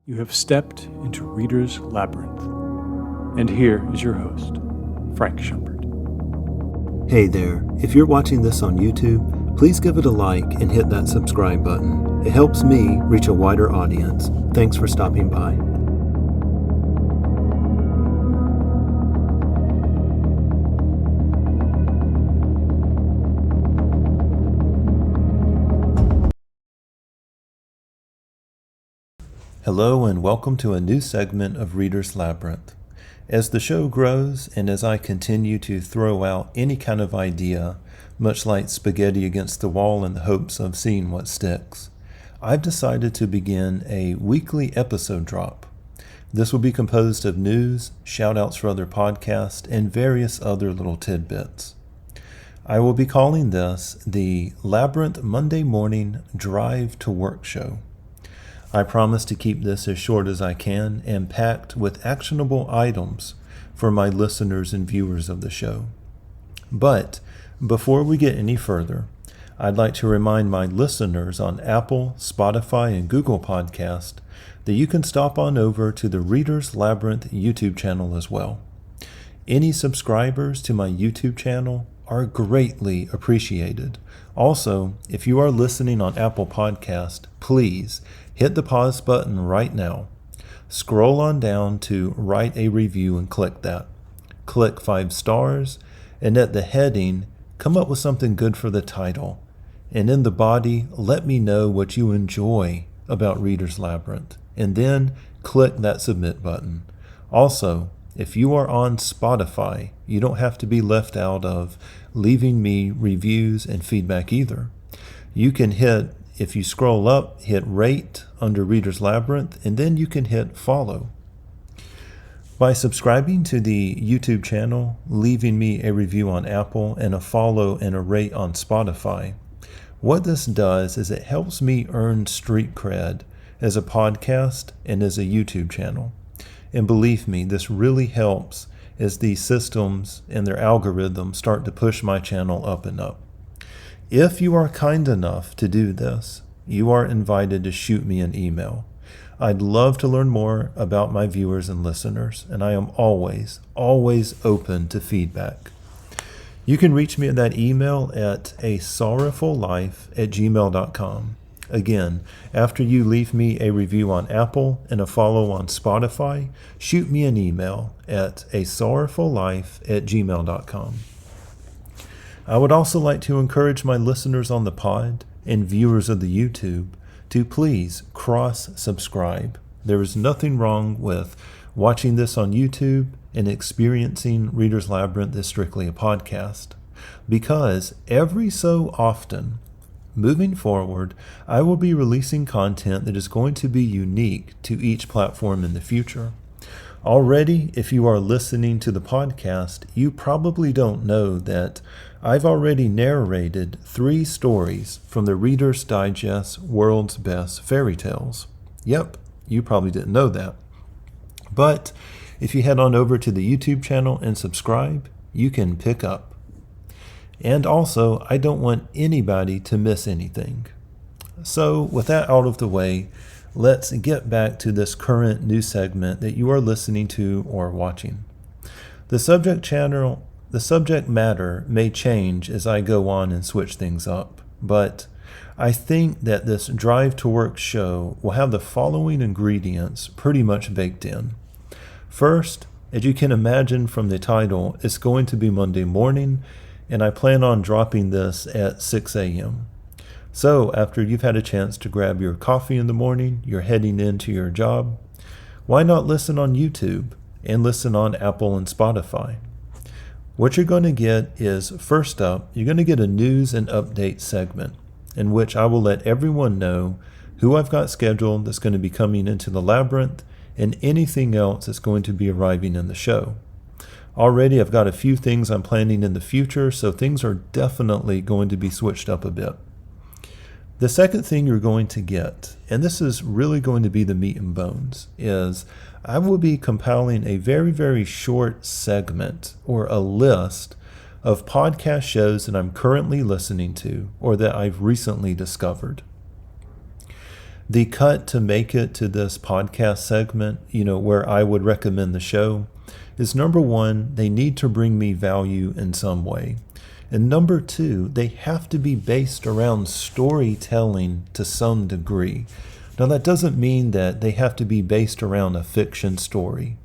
You have stepped into Reader's Labyrinth. And here is your host, Frank Shepard. Hey there, if you're watching this on YouTube, please give it a like and hit that subscribe button. It helps me reach a wider audience. Thanks for stopping by. Hello and welcome to a new segment of Reader's Labyrinth. As the show grows and as I continue to throw out any kind of idea, much like spaghetti against the wall in the hopes of seeing what sticks, I've decided to begin a weekly episode drop. This will be composed of news, shout-outs for other podcasts, and various other little tidbits. I will be calling this the Labyrinth Monday Morning Drive to Work Show. I promise to keep this as short as I can and packed with actionable items for my listeners and viewers of the show. But before we get any further, I'd like to remind my listeners on Apple, Spotify, and Google Podcast that you can stop on over to the Reader's Labyrinth YouTube channel as well. Any subscribers to my YouTube channel are greatly appreciated. Also, if you are listening on Apple Podcast, please hit the pause button right now. Scroll on down to write a review and click that. Click 5 stars, and at the heading, come up with something good for the title. And in the body, let me know what you enjoy about Reader's Labyrinth. And then click that submit button. Also, if you are on Spotify, you don't have to be left out of leaving me reviews and feedback either. You can hit, if you scroll up, hit rate under Reader's Labyrinth, and then you can hit follow. By subscribing to the YouTube channel, leaving me a review on Apple, and a follow and a rate on Spotify, what this does is it helps me earn street cred as a podcast and as a YouTube channel. And believe me, this really helps as these systems and their algorithms start to push my channel up and up. If you are kind enough to do this, you are invited to shoot me an email. I'd love to learn more about my viewers and listeners, and I am always open to feedback. You can reach me at that email at asorrowfullife@gmail.com. Again, after you leave me a review on Apple and a follow on Spotify, shoot me an email at asorrowfullife@gmail.com. I would also like to encourage my listeners on the pod and viewers of the YouTube to please cross-subscribe. There is nothing wrong with watching this on YouTube and experiencing Reader's Labyrinth as strictly a podcast, because every so often, moving forward, I will be releasing content that is going to be unique to each platform in the future. Already, if you are listening to the podcast, you probably don't know that I've already narrated 3 stories from the Reader's Digest World's Best Fairy Tales. Yep, you probably didn't know that. But if you head on over to the YouTube channel and subscribe, you can pick up. And also, I don't want anybody to miss anything. So with that out of the way, let's get back to this current news segment that you are listening to or watching. The subject matter may change as I go on and switch things up, but I think that this Drive to Work show will have the following ingredients pretty much baked in. First, as you can imagine from the title, it's going to be Monday morning, and I plan on dropping this at 6 a.m. So after you've had a chance to grab your coffee in the morning, you're heading into your job, why not listen on YouTube and listen on Apple and Spotify? What you're going to get is, first up, you're going to get a news and update segment in which I will let everyone know who I've got scheduled that's going to be coming into the Labyrinth and anything else that's going to be arriving in the show. Already I've got a few things I'm planning in the future, so things are definitely going to be switched up a bit. The second thing you're going to get, and this is really going to be the meat and bones, is I will be compiling a very, very short segment or a list of podcast shows that I'm currently listening to or that I've recently discovered. The cut to make it to this podcast segment, where I would recommend the show, is number one, they need to bring me value in some way. And number two, they have to be based around storytelling to some degree. Now, that doesn't mean that they have to be based around a fiction story,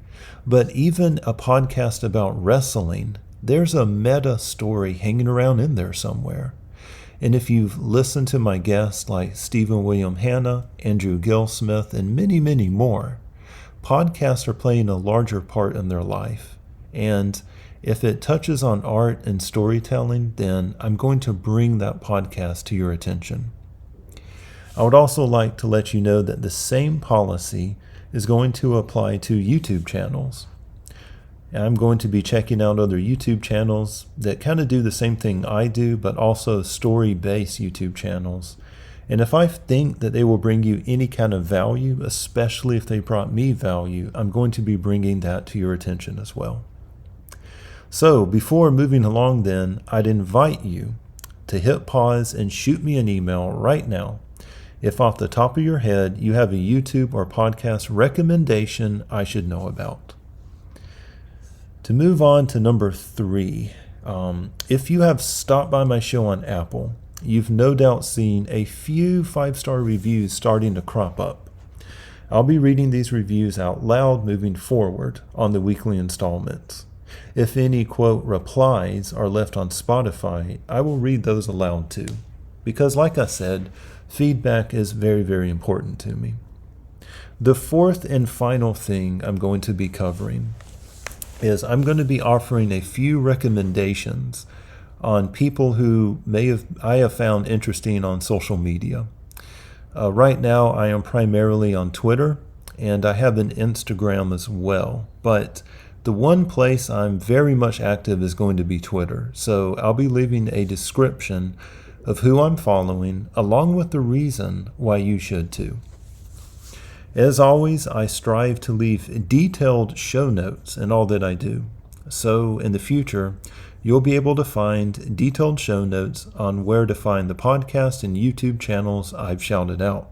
but even a podcast about wrestling, there's a meta story hanging around in there somewhere. And if you've listened to my guests like Stephen William Hanna, Andrew Gill Smith, and many, many more, podcasts are playing a larger part in their life. And if it touches on art and storytelling, then I'm going to bring that podcast to your attention. I would also like to let you know that the same policy is going to apply to YouTube channels. I'm going to be checking out other YouTube channels that kind of do the same thing I do, but also story-based YouTube channels. And if I think that they will bring you any kind of value, especially if they brought me value, I'm going to be bringing that to your attention as well. So before moving along then, I'd invite you to hit pause and shoot me an email right now if off the top of your head you have a YouTube or podcast recommendation I should know about. To move on to number 3, if you have stopped by my show on Apple, you've no doubt seen a few 5-star reviews starting to crop up. I'll be reading these reviews out loud moving forward on the weekly installments. If any, quote, replies are left on Spotify, I will read those aloud too. Because like I said, feedback is very, very important to me. The fourth and final thing I'm going to be covering is I'm going to be offering a few recommendations on people who I have found interesting on social media. Right now, I am primarily on Twitter, and I have an Instagram as well. But the one place I'm very much active is going to be Twitter. So I'll be leaving a description of who I'm following, along with the reason why you should too. As always, I strive to leave detailed show notes in all that I do. So in the future, you'll be able to find detailed show notes on where to find the podcast and YouTube channels I've shouted out,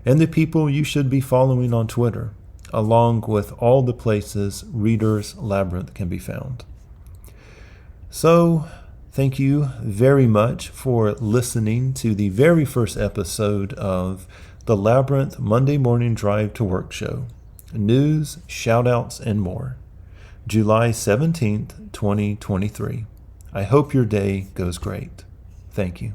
and the people you should be following on Twitter, along with all the places Reader's Labyrinth can be found. So, thank you very much for listening to the very first episode of the Labyrinth Monday Morning Drive to Work show. News, shoutouts, and more. July 17th, 2023. I hope your day goes great. Thank you.